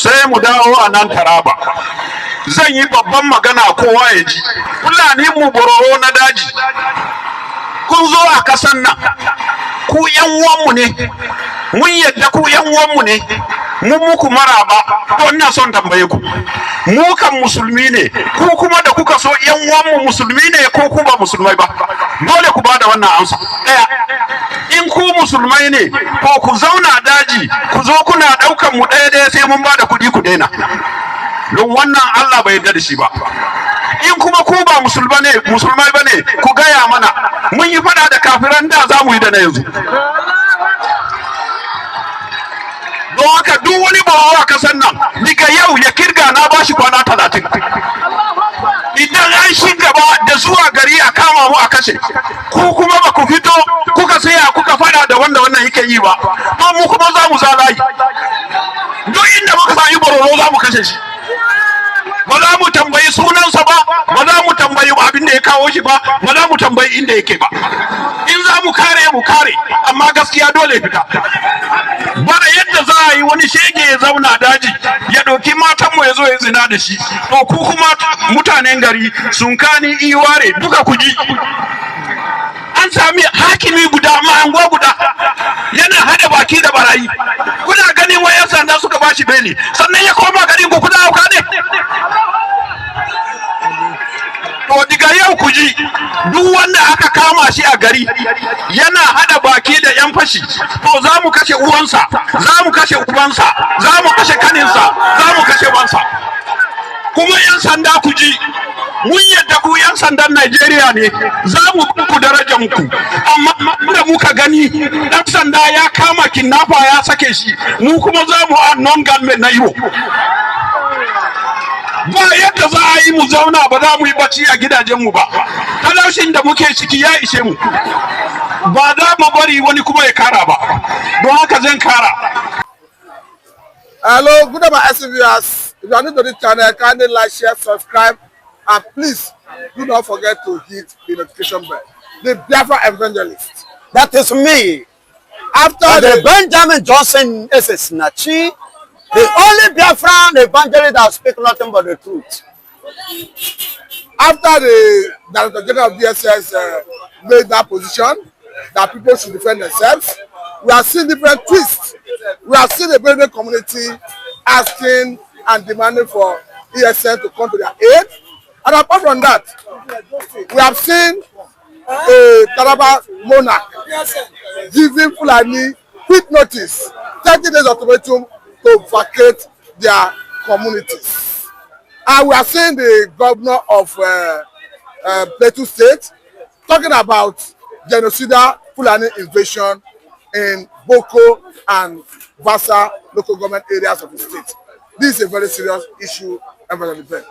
sai mu dawo a nan Taraba. Zan yi babban magana kowa ya ji. Fulani mu bororo na daji. Kun zo a kasan nan, ku yan uwanmu ne, mun yadda ku yan uwanmu ne, mun muku maraba. To ina son tambaye ku, mu kan musulmi ne, ku kuma da kuka so yan uwanmu musulmi ne ko ku ba musulmai ba? Dole ku bada wannan amsa. Ɗaya, in ku musulmai ne, ko ku zauna daji, ku zo kuna ɗaukan mu ɗaya sai mun bada kuɗi ku daina. Don wannan Allah bai yarda da shi ba. In kuma ku ba musulmai bane, ku gaya mana, mun yi fada da kafiran da za mu yi da na yanzu. Don haka duk wani bawa a kasan nan, daga yau ya kirga na bashi kwana 30. Idan an shi gaba da zuwa gari a kama mu a kashe, ku kuma ba ku fito kuka saya kuka fada da wanda wannan yake yi ba, to mu kuma za mu zalayi. Duk inda muka sami bororo za mu kashe shi. Ba za mu tambayi sunansa ba, ba za mu tambayi abin da ya kawo shi ba, ba za mu tambayi inda yake ba. In za mu kare, amma gaskiya dole fita. Bara yadda za a yi wani shege ya zauna daji ya ɗauki matanmu ya zo ya zina da shi, to ku kuma mutanen gari sun kani iware duka ku ji. An sami hakimi guda ma'ango guda yana hada baki da barayi. Kuna ganin wayan sanda suka bashi beli, sannan ya koma garin ku kuna hauka ne? To diga yau ku ji, duk wanda aka kama shi a gari yana hada baki da yan fashi, to za mu kashe uwansa, za mu kashe ubansa, za mu kashe kaninsa, za mu kashe wansa. Kuma yan sanda ku ji, mun yadda ku yan sandan Najeriya ne, za mu ku darajar ku, amma da muka gani dan sanda ya kama kidnapper ya sake shi, mu kuma za mu a non-government na Igbo. Ba yadda za a yi mu zauna ba za mu yi bacci a gidajenmu ba. Talaushin da muke ciki ya ishe mu. Ba za mu bari wani kuma ya kara ba. Don haka zan kara. Hello, good morning, viewers. If you are new to this channel, kindly like, share, subscribe, and please do not forget to hit the notification bell. The Biafra evangelist. That is me. After the Benjamin Johnson is a snatchy. The only Biafran evangelist that speak nothing but the truth. After the Director General of DSS made that position, that people should defend themselves, we are seeing different twists. We are seeing the Benjamin community asking and demanding for ESN to come to their aid. And apart from that, we have seen a Taraba monarch giving Fulani quick notice, 30 days ultimatum to vacate their communities. And we are seeing the governor of Plateau State talking about genocidal Fulani invasion in Boko and Vasa local government areas of the state. This is a very serious issue and very event.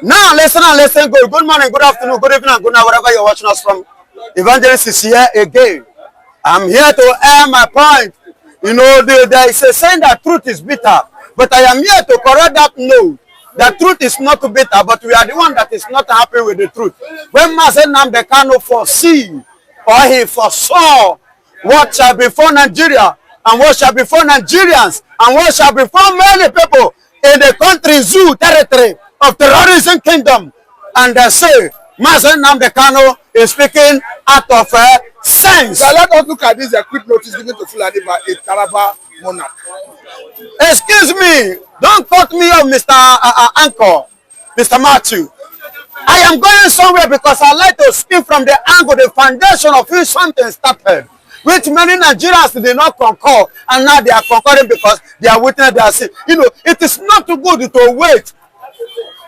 Now listen, good morning, good afternoon, good evening, good night, wherever you're watching us from. Evangelist is here again. I'm here to air my point. You know, there is a saying that truth is bitter, but I am here to correct that note. The truth is not bitter, but we are the one that is not happy with the truth. When Mazen Nambekano foresee or he foresaw what shall befall Nigeria and what shall befall Nigerians and what shall befall many people in the country zoo territory of terrorism kingdom, and they say Mazen Nambekano is speaking out of sense. So let us look at this quick notice given to Fulani by a Taraba monarch. Excuse me, don't cut me off, Mr. Anchor, Mr. Matthew. I am going somewhere because I like to speak from the angle, the foundation of which something started, which many Nigerians did not concur, and now they are concurring because they are witnessing their sin. You know, it is not too good to wait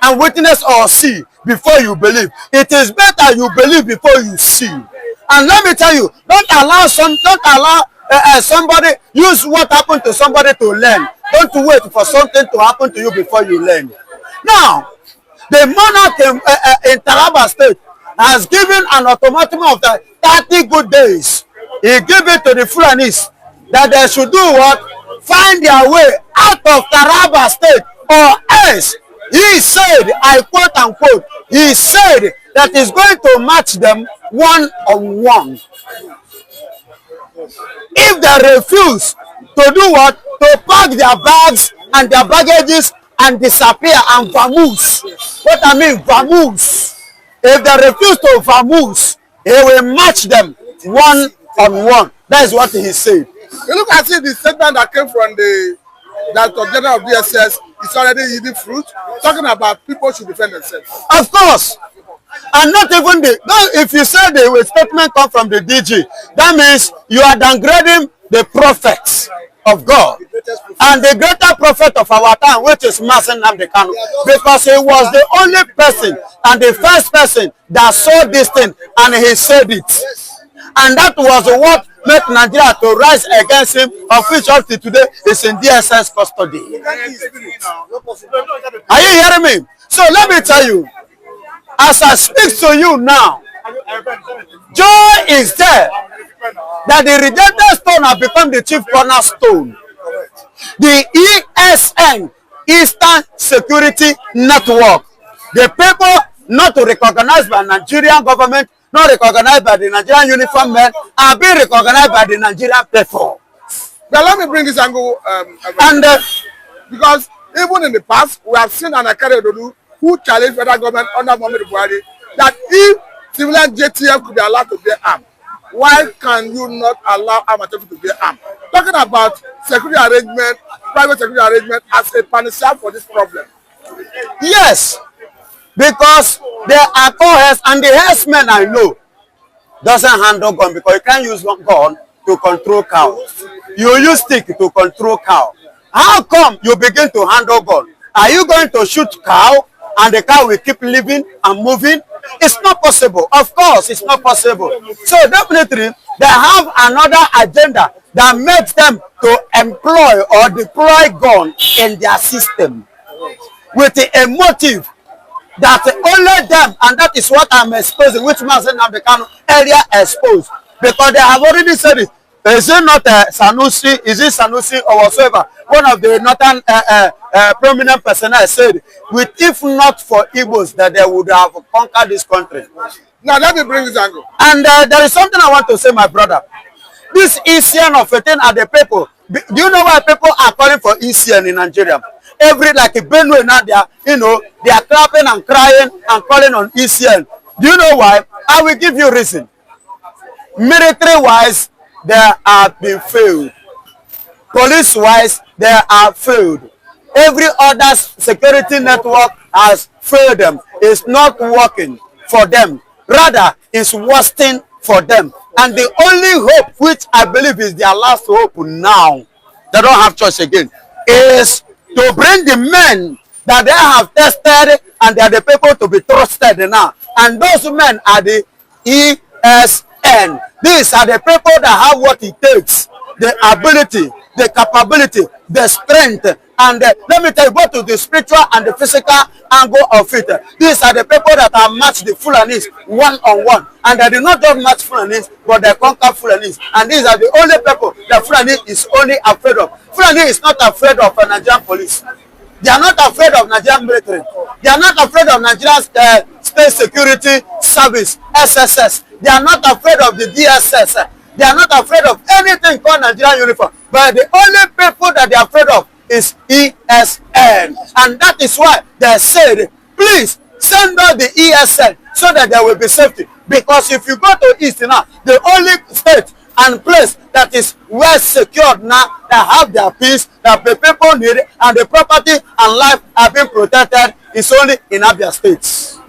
and witness or see before you believe. It is better you believe before you see. And let me tell you, don't allow somebody use what happened to somebody to learn. Don't wait for something to happen to you before you learn. Now, the monarch in Taraba State has given an ultimatum of the 30 good days. He gave it to the Fulanis that they should do what? Find their way out of Taraba State, or else he said, I quote unquote, he said that he's going to match them one-on-one. If they refuse to do what? To pack their bags and their baggages and disappear and vamoose. What I mean, vamoose. If they refuse to vamoose, he will match them one on one. That is what he said. You look at it, the statement that came from the Director General of DSS is already yielding fruit, talking about people should defend themselves. Of course. And not even if you say the statement come from the DG, that means you are downgrading the prophets of God and the greater prophet of our time, which is Masen Namdekanu, because he was the only person and the first person that saw this thing and he said it. And that was what made Nigeria to rise against him, of which up to today is in DSS custody. Are you hearing me? So let me tell you, as I speak to you now, joy is there that the rejected stone has become the chief cornerstone. The ESN, Eastern Security Network, the people not recognized by Nigerian government, not recognized by the Nigerian uniform men, are being recognized by the Nigerian people. Now let me bring this angle, because even in the past, we have seen an Akaredodu who challenged federal government under Muhammadu Buhari that if civilian JTF could be allowed to bear arms, why can you not allow amateur to bear arms? Talking about security arrangement, private security arrangement as a panacea for this problem. Yes, because there are co-herds and the herdsmen I know doesn't handle gun because you can't use gun to control cows. You use stick to control cow. How come you begin to handle gun? Are you going to shoot cow and the cow will keep living and moving? It's not possible. Of course, it's not possible. So definitely, they have another agenda that makes them to employ or deploy gun in their system with a motive that only them, and that is what I'm exposing, which Mazen Namdekanu earlier exposed, because they have already said it. Is it not Sanusi? Is it Sanusi or whatsoever? One of the northern prominent personnel said, with if not for Igbos, that they would have conquered this country. Now let me bring this angle. And there is something I want to say, my brother. This ECN of a thing are the people. Do you know why people are calling for ECN in Nigeria? Every like a Benue now, they are clapping and crying and calling on ECN. Do you know why? I will give you reason. Military-wise, they have been failed. Police-wise, they are failed. Every other security network has failed them. It's not working for them. Rather, it's worsening for them. And the only hope, which I believe is their last hope now, they don't have choice again, is to bring the men that they have tested and they are the people to be trusted now. And those men are the ESN. These are the people that have what it takes, the ability, the capability, the strength, and let me tell you, both to the spiritual and the physical angle of it. These are the people that have matched the Fulanis one-on-one. And they do not just match Fulanis, but they conquer Fulanis. And these are the only people that Fulani is only afraid of. Fulani is not afraid of a Nigerian police. They are not afraid of Nigerian military. They are not afraid of Nigerian State Security Service, SSS. They are not afraid of the DSS. They are not afraid of anything called Nigerian uniform. But the only people that they are afraid of is ESN. And that is why they said, please send out the ESN so that there will be safety. Because if you go to East now, the only state and place that is well secured now, that have their peace, that the people need, and the property and life have been protected, is only in Abia States.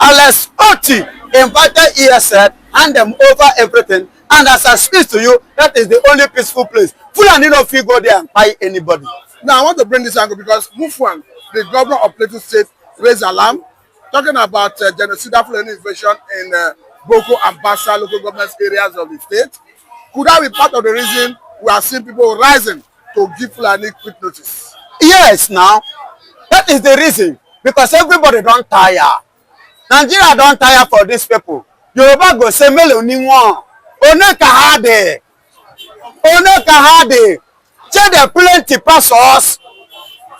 Unless Oti invited ESN, hand them over everything, and as I speak to you, that is the only peaceful place. Fulani no fit go there and buy anybody. Now I want to bring this angle because Mufwang, the governor of Plateau State, raised alarm, talking about genocidal Fulani invasion in Boko and Bassa local government areas of the state. Could that be part of the reason we are seeing people rising to give Fulani quick notice? Yes, now. That is the reason. Because everybody don't tire. Nigeria don't tire for these people. Yoruba go say, Mele Oniwon. One kahade. One kahade. Say there plenty pass us.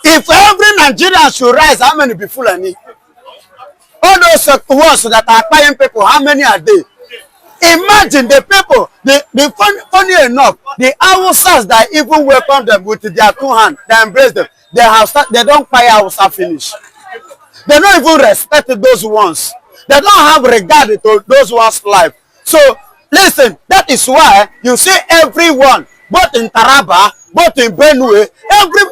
If every Nigerian should rise, how many be Fulani? All those ones that are buying people, how many are they? Imagine the people, funny enough, the Hausas that even welcome them with their two hands, they embrace them. They don't pay Hausa finish. They don't even respect those ones. They don't have regard to those ones' life. So listen, that is why you see everyone, both in Taraba, both in Benue,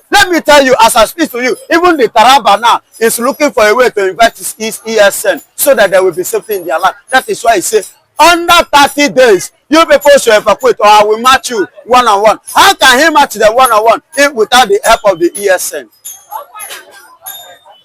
let me tell you, as I speak to you, even the Taraba now is looking for a way to invite his ESN so that there will be safety in their life. That is why he says, under 30 days, you people should evacuate or I will match you one-on-one. How can he match the one-on-one without the help of the ESN?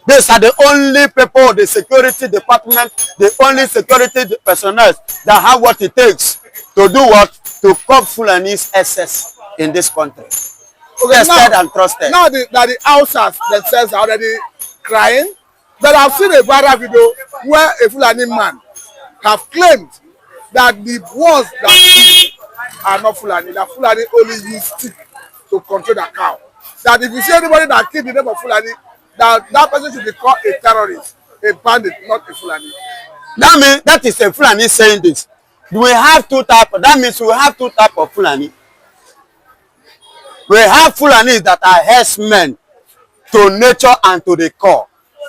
These are the only people, the security department, the only security personnel that have what it takes to do what? To curb Fulani's excess in this country. Okay, Tested and trusted. Now the outsiders themselves are already crying. But I've seen a viral video where a Fulani man have claimed that the ones that are not Fulani, that Fulani only use stick to control the cow. That if you see anybody that killed the name of Fulani, that person should be called a terrorist, a bandit, not a Fulani. That means that is a Fulani saying this. We have two types. That means we have two types of Fulani. We have Fulani that are herdsmen to nature and to the core.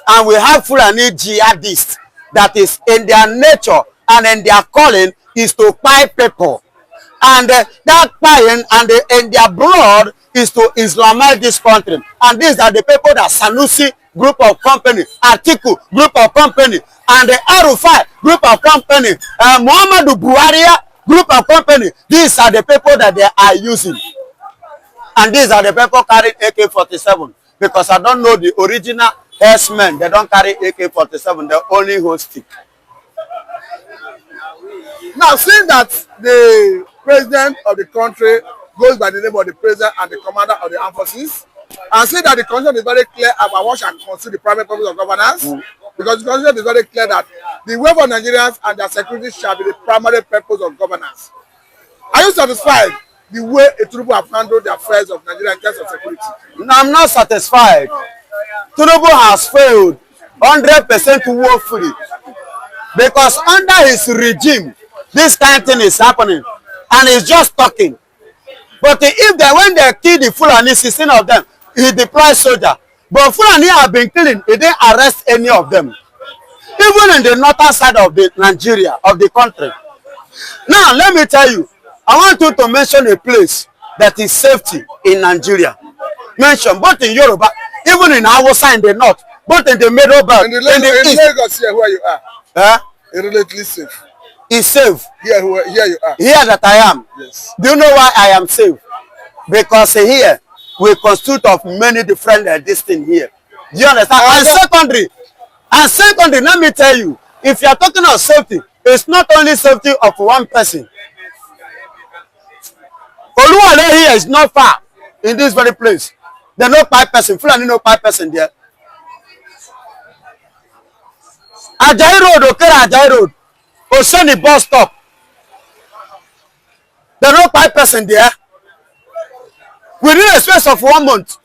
And we have Fulani jihadists that is in their nature and in their calling is to buy people. And that buying and in their blood is to Islamize this country. And these are the people that Sanusi group of company, Atiku group of company, and the Arufai group of company, Muhammadu Buhari group of company. These are the people that they are using. And these are the people carrying AK-47. Because I don't know the original herdsmen. They don't carry AK-47. They only hold stick. Now, seeing that the president of the country goes by the name of the president and the commander of the armed forces, and seeing that the constitution is very clear about what shall constitute the primary purpose of governance, because the constitution is very clear that the welfare of Nigerians and their security shall be the primary purpose of governance. Are you satisfied the way a Tinubu have handled the affairs of Nigeria in terms of security? No, I'm not satisfied. Tinubu has failed 100% woefully. Because under his regime, this kind of thing is happening. And he's just talking. But if they, when they kill the Fulani, 16 of them, he deploys soldier. But Fulani have been killing, he didn't arrest any of them. Even in the northern side of the Nigeria, of the country. Now, let me tell you, I want you to mention a place that is safety in Nigeria. Mention both in Yoruba, even in Hausa in the north, both in the middle belt, in the east. Lagos, here where you are. Relatively safe. It's safe. Here you are. Here that I am. Yes. Do you know why I am safe? Because here we constitute of many different this thing here. Do you understand? And secondly, let me tell you, if you are talking of safety, it's not only safety of one person. Oluwale here is not far in this very place. There are no 5 person. Fulani no 5 person there. Ajayi Road, Okera Ajayi Road, Oseni bus stop. There are no 5 person there. Within a space of 1 month.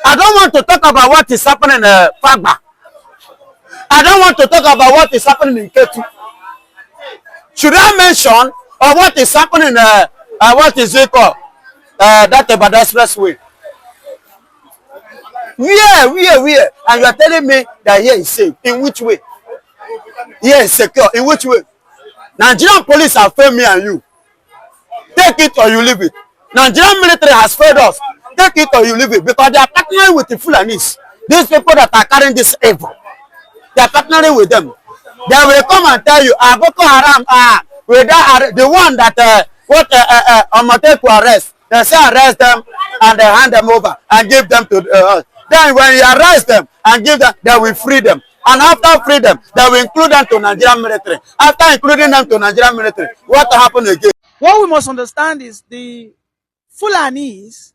I don't want to talk about what is happening in Fagba. I don't want to talk about what is happening in Ketu. Should I mention or what is happening what is it called? That about the expressway. Where? And you are telling me that here is safe. In which way? Here is secure. In which way? Nigerian police have failed me and you. Take it or you leave it. Nigerian military has failed us. Take it or you leave it. Because they are partnering with the Fulanis. These people that are carrying this evil. They are partnering with them. They will come and tell you, Boko Haram, the one that Omoteku arrest. They say arrest them and they hand them over and give them to us. Then when you arrest them and give them, they will free them. And after freedom, they will include them to Nigerian military. After including them to Nigerian military, what happened again? What we must understand is the Fulanis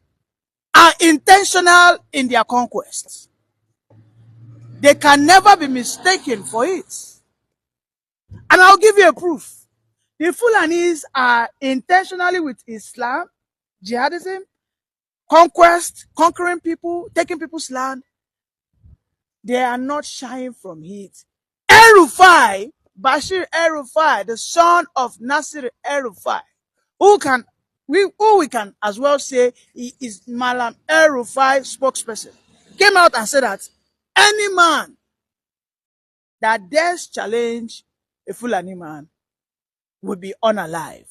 are intentional in their conquests. They can never be mistaken for it. And I'll give you a proof. The Fulanis are intentionally with Islam, jihadism, conquest, conquering people, taking people's land. They are not shying from it. El-Rufai Bashir El-Rufai, the son of Nasir El-Rufai, who we can as well say he is Malam El-Rufai spokesperson, came out and said that any man that dares challenge a Fulani man will be unalived.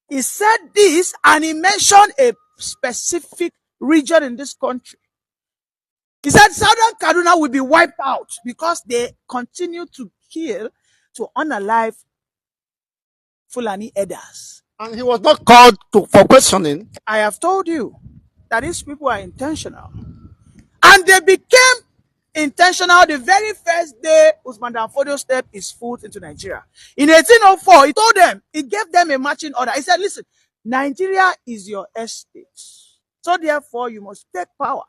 He said this and he mentioned a specific region in this country. He said Southern Kaduna will be wiped out because they continue to kill, to unalive Fulani elders. And he was not called for questioning. I have told you that these people are intentional. And they became intentional the very first day Usman Dan Fodio stepped his foot into Nigeria. In 1804, he told them, he gave them a marching order. He said, listen, Nigeria is your estate. So therefore, you must take power.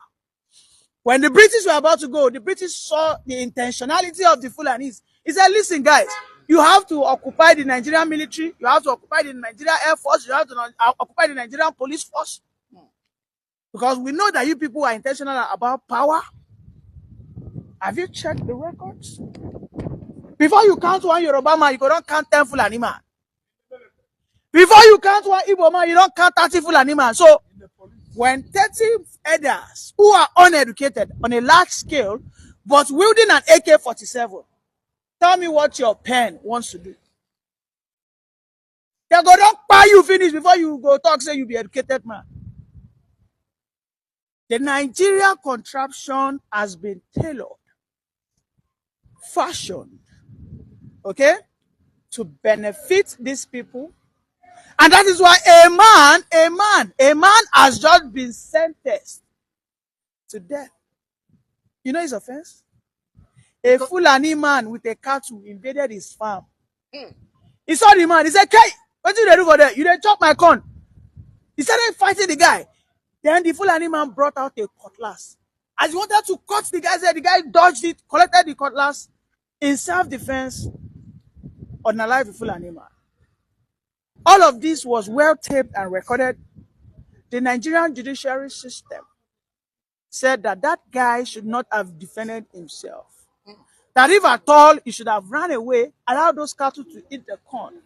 When the British were about to go, the British saw the intentionality of the Fulanis. He said, listen, guys, you have to occupy the Nigerian military, you have to occupy the Nigerian Air Force, you have to occupy the Nigerian police force. Because we know that you people are intentional about power. Have you checked the records? Before you count one Yoruba man, you don't count 10 Fulani man. Before you count one Igbo man, you don't count 30 Fulani man. So, when 30 elders who are uneducated on a large scale, but wielding an AK-47, tell me what your pen wants to do. They go don't buy you finish before you go talk, say you be educated man. The Nigeria contraption has been tailored, fashioned, okay, to benefit these people. And that is why a man has just been sentenced to death. You know his offense? A Fulani man with a cattle invaded his farm. He saw the man, he said, "Hey, what did you do for that? You didn't chop my corn." He started fighting the guy. Then the Fulani man brought out a cutlass. As he wanted to cut the guy's head, the guy dodged it, collected the cutlass in self-defense, unalived the Fulani man. All of this was well taped and recorded. The Nigerian judiciary system said that that guy should not have defended himself. That if at all, he should have run away, allowed those cattle to eat the corn.